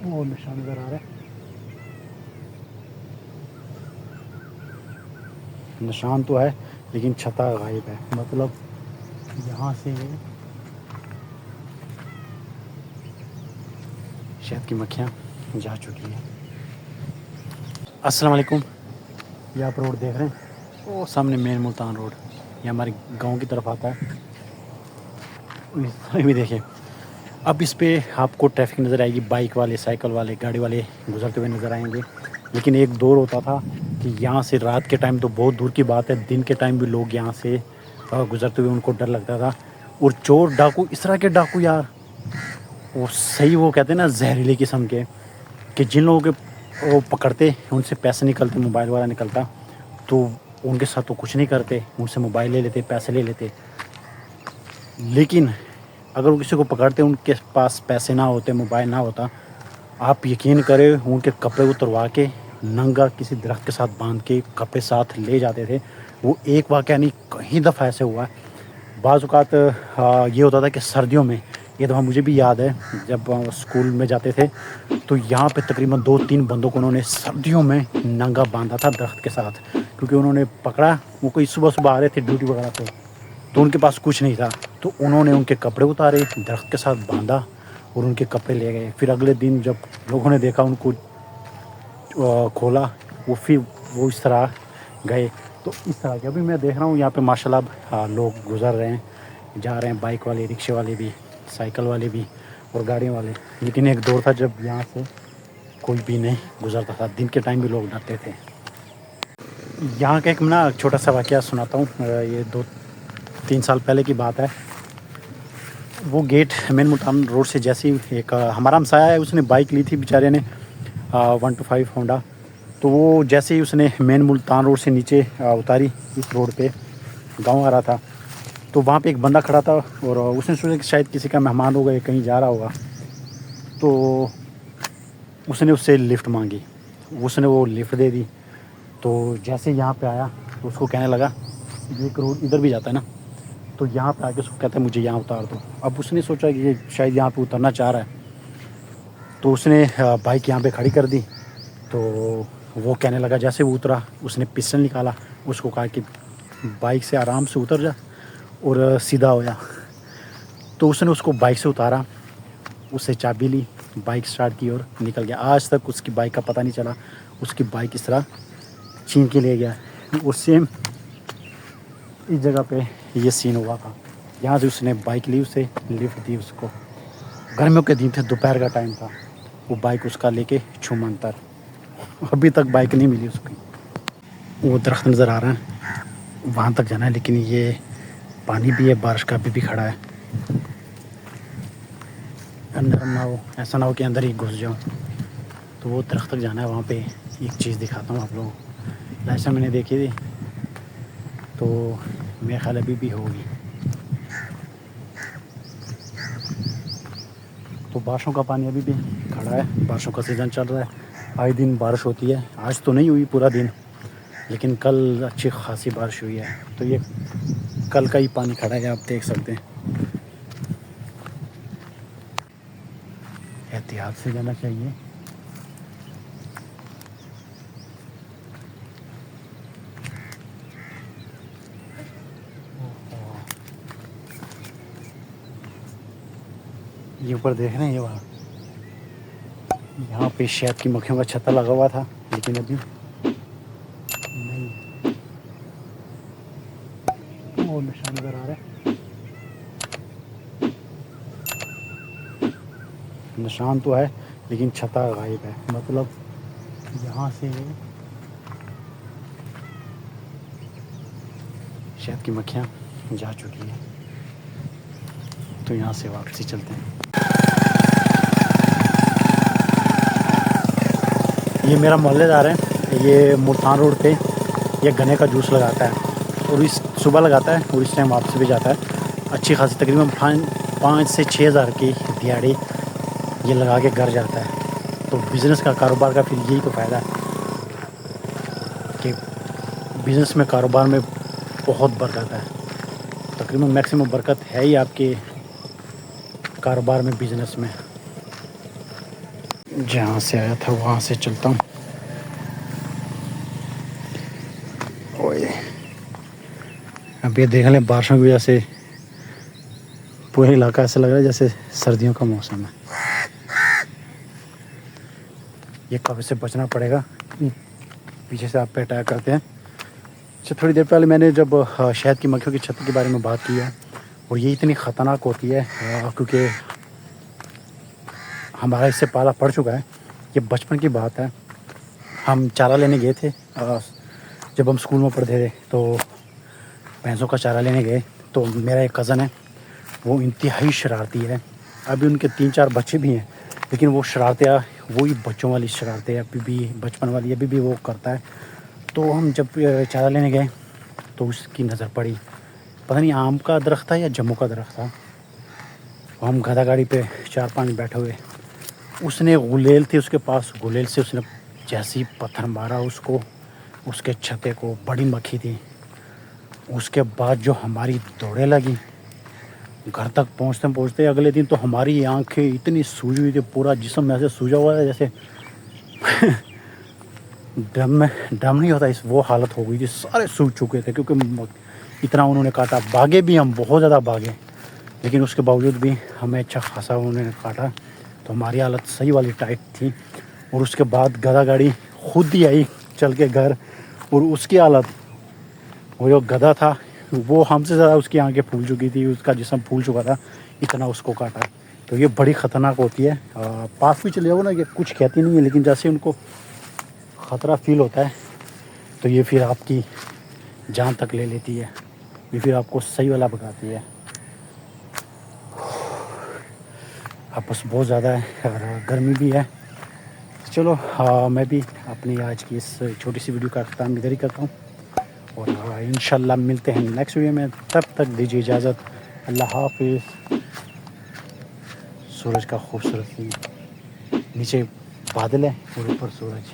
وہ نشان نظر آ رہا ہے، نشان تو ہے لیکن چھتا غائب ہے، مطلب یہاں سے شہد کی مکھیاں جا چکی ہیں۔ السلام علیکم، یہ آپ روڈ دیکھ رہے ہیں، وہ سامنے مین ملتان روڈ، یہ ہمارے گاؤں کی طرف آتا ہے، بھی دیکھیں۔ اب اس پہ آپ کو ٹریفک نظر آئے گی، بائک والے، سائیکل والے، گاڑی والے گزرتے ہوئے نظر آئیں گے، لیکن ایک دور ہوتا تھا کہ یہاں سے رات کے ٹائم تو بہت دور کی بات ہے، دن کے ٹائم بھی لوگ یہاں سے گزرتے ہوئے ان کو ڈر لگتا تھا۔ اور چور ڈاکو، اس طرح کے ڈاکو یار، وہ صحیح، وہ کہتے ہیں نا زہریلے قسم کے، کہ جن لوگوں کے وہ پکڑتے ان سے پیسے نکلتے، موبائل والا نکلتا، تو ان کے ساتھ تو کچھ نہیں کرتے، ان سے موبائل لے لیتے، پیسے لے لیتے۔ لیکن اگر وہ کسی کو پکڑتے، ان کے پاس پیسے نہ ہوتے، موبائل نہ ہوتا، آپ یقین کریں ان کے کپڑے اتروا کے ننگا کسی درخت کے ساتھ باندھ کے کپڑے ساتھ لے جاتے تھے۔ وہ ایک واقعہ نہیں، کئی دفعہ ایسے ہوا ہے۔ بعض اوقات یہ ہوتا تھا کہ سردیوں میں، یہ دفعہ مجھے بھی یاد ہے جب اسکول میں جاتے تھے تو یہاں پہ تقریباً 2-3 بندوں کو انہوں نے سردیوں میں ننگا باندھا تھا درخت کے ساتھ، کیونکہ انہوں نے پکڑا، وہ کوئی صبح آ رہے تھے ڈیوٹی وغیرہ پہ، تو ان کے پاس کچھ نہیں تھا، تو انہوں نے ان کے کپڑے اتارے، درخت کے ساتھ باندھا اور ان کے کپڑے لے گئے۔ پھر اگلے دن جب لوگوں نے دیکھا، ان کو کھولا، پھر وہ اس طرح گئے۔ تو اس طرح کے ابھی میں دیکھ رہا ہوں یہاں پہ ماشاء اللہ لوگ گزر رہے ہیں، جا رہے ہیں، بائک والے، رکشے والے بھی، سائیکل والے بھی اور گاڑیوں والے۔ لیکن ایک دور تھا جب یہاں سے کوئی بھی نہیں گزرتا تھا، دن کے ٹائم بھی لوگ ڈرتے تھے۔ یہاں کا ایک نا چھوٹا سا واقعہ سناتا ہوں، یہ 2-3 سال پہلے کی بات ہے۔ وہ گیٹ مین ملتان روڈ سے جیسے ہی ایک ہمارا ہمسایہ ہے، اس نے بائک لی تھی بیچارے نے، 125 ہونڈا، تو وہ جیسے ہی اس نے مین ملتان روڈ سے نیچے اتاری، اس روڈ پہ گاؤں آ رہا تھا، تو وہاں پہ ایک بندہ کھڑا تھا اور اس نے سوچا کہ شاید کسی کا مہمان ہوگا یا کہیں جا رہا ہوگا، تو اس نے اس سے لفٹ مانگی، اس نے وہ لفٹ دے دی۔ تو جیسے یہاں پہ آیا تو اس کو کہنے لگا، ایک روڈ ادھر بھی جاتا ہے نا، تو یہاں پہ آ کے اس کو کہتا ہے مجھے یہاں اتار دو۔ اب اس نے سوچا کہ یہ شاید یہاں پہ اترنا چاہ رہا ہے، تو اس نے بائک یہاں پہ کھڑی کر دی۔ تو وہ کہنے لگا، جیسے وہ اترا اس نے پسٹل نکالا، اس کو کہا کہ بائک سے آرام سے اتر جا اور سیدھا ہو جا۔ تو اس نے اس کو بائک سے اتارا، اس سے چابی لی، بائک سٹارٹ کی اور نکل گیا۔ آج تک اس کی بائک کا پتہ نہیں چلا، اس کی بائک اس طرح چھین کے لے گیا۔ اور سیم اس جگہ پہ یہ سین ہوا تھا، یہاں سے اس نے بائک لی، اسے لفٹ دی اس کو۔ گرمیوں کے دن تھے، دوپہر کا ٹائم تھا، وہ بائک اس کا لے کے چھومنتر، ابھی تک بائک نہیں ملی اس کی۔ وہ درخت نظر آ رہا ہے، وہاں تک جانا ہے، لیکن یہ پانی بھی ہے، بارش کا بھی کھڑا ہے، اندر نہ ہو، ایسا نہ ہو کہ اندر ہی گھس جاؤں۔ تو وہ درخت تک جانا ہے، وہاں پہ ایک چیز دکھاتا ہوں آپ لوگوں کو، لاسٹ ٹائم میں نے دیکھی تھی، تو میرا خیال ابھی بھی ہوگی۔ تو بارشوں کا پانی ابھی بھی کھڑا ہے، بارشوں کا سیزن چل رہا ہے، آئے دن بارش ہوتی ہے۔ آج تو نہیں ہوئی پورا دن، لیکن کل اچھی خاصی بارش ہوئی ہے، تو یہ کل کا ہی پانی کھڑا ہے، آپ دیکھ سکتے ہیں۔ احتیاط سے جانا چاہیے۔ یہ اوپر دیکھ رہے ہیں، یہ وہاں، یہاں پہ شہد کی مکھیوں کا چھتا لگا ہوا تھا، لیکن ابھی نہیں۔ وہ نشان نظر آ رہا ہے، نشان تو ہے لیکن چھتا غائب ہے، مطلب یہاں سے شہد کی مکھیاں جا چکی ہیں، تو یہاں سے واپسی چلتے ہیں۔ یہ میرا محلے دار ہے، یہ ملتان روڈ پہ یہ گنے کا جوس لگاتا ہے، اور اس صبح لگاتا ہے اور اس ٹائم واپسی بھی جاتا ہے، اچھی خاصی تقریباً 5 سے 6 ہزار کی دیہڑی یہ لگا کے گھر جاتا ہے۔ تو بزنس کا، کاروبار کا پھر یہی تو فائدہ ہے کہ بزنس میں، کاروبار میں بہت برکت ہے، تقریباً میکسیمم برکت ہے ہی آپ کے کاروبار میں، بزنس میں۔ جہاں سے آیا تھا وہاں سے چلتا ہوں. اوئے اب یہ دیکھ لیں بارشوں کی وجہ سے پورے علاقہ ایسا لگ رہا ہے جیسے سردیوں کا موسم ہے. یہ کبھی سے بچنا پڑے گا, پیچھے سے آپ پہ اٹیک کرتے ہیں. اچھا تھوڑی دیر پہلے میں نے جب شہد کی مکھیوں کی چھت کے بارے میں بات کی ہے, اور یہ اتنی خطرناک ہوتی ہے کیونکہ ہمارا اس سے پالا پڑ چکا ہے. یہ بچپن کی بات ہے, ہم چارہ لینے گئے تھے جب ہم اسکول میں پڑھتے تھے, تو بھینسوں کا چارہ لینے گئے. تو میرا ایک کزن ہے, وہ انتہائی شرارتی ہے. ابھی ان کے 3-4 بچے بھی ہیں, لیکن وہ شرارتیں وہی بچوں والی شرارتیں ابھی بھی بچپن والی ابھی بھی وہ کرتا ہے. تو ہم جب چارہ لینے گئے تو اس کی نظر پڑی, پتہ نہیں آم کا درخت تھا یا جموں کا درخت تھا. ہم گدھا گاڑی پہ 4-5 بیٹھے ہوئے, اس نے غلیل تھی اس کے پاس, غلیل سے اس نے جیسی پتھر مارا اس کو, اس کے چھتے کو. بڑی مکھی تھی. اس کے بعد جو ہماری دوڑیں لگی, گھر تک پہنچتے اگلے دن تو ہماری آنکھیں اتنی سوجی ہوئی تھی, پورا جسم ایسے سوجا ہوا تھا جیسے ڈم نہیں ہوتا, وہ حالت ہو گئی تھی. سارے سوج چکے تھے کیونکہ اتنا انہوں نے کاٹا. بھاگے بھی ہم, بہت زیادہ بھاگے, لیکن اس کے باوجود بھی ہمیں اچھا خاصا انہوں نے کاٹا. تو ہماری حالت صحیح والی ٹائٹ تھی. اور اس کے بعد گدھا گاڑی خود ہی آئی چل کے گھر, اور اس کی حالت, وہ جو گدھا تھا وہ ہم سے زیادہ اس کی آنکھیں پھول چکی تھی, اس کا جسم پھول چکا تھا, اتنا اس کو کاٹا. تو یہ بڑی خطرناک ہوتی ہے. پاس بھی چلے جاؤ نا, یہ کچھ کہتی نہیں ہے, لیکن جیسے ان کو خطرہ فیل ہوتا ہے تو یہ پھر آپ کی جان تک لے لیتی ہے, یہ پھر آپ کو صحیح والا بتاتی ہے. آپس بہت زیادہ ہے اور گرمی بھی ہے. چلو میں بھی اپنی آج کی اس چھوٹی سی ویڈیو کا اختتام ادھر ہی کرتا ہوں, اور انشاءاللہ ملتے ہیں نیکسٹ ویڈیو میں. تب تک دیجیے اجازت, اللہ حافظ. سورج کا خوبصورت نیچے بادل ہے اور اوپر سورج.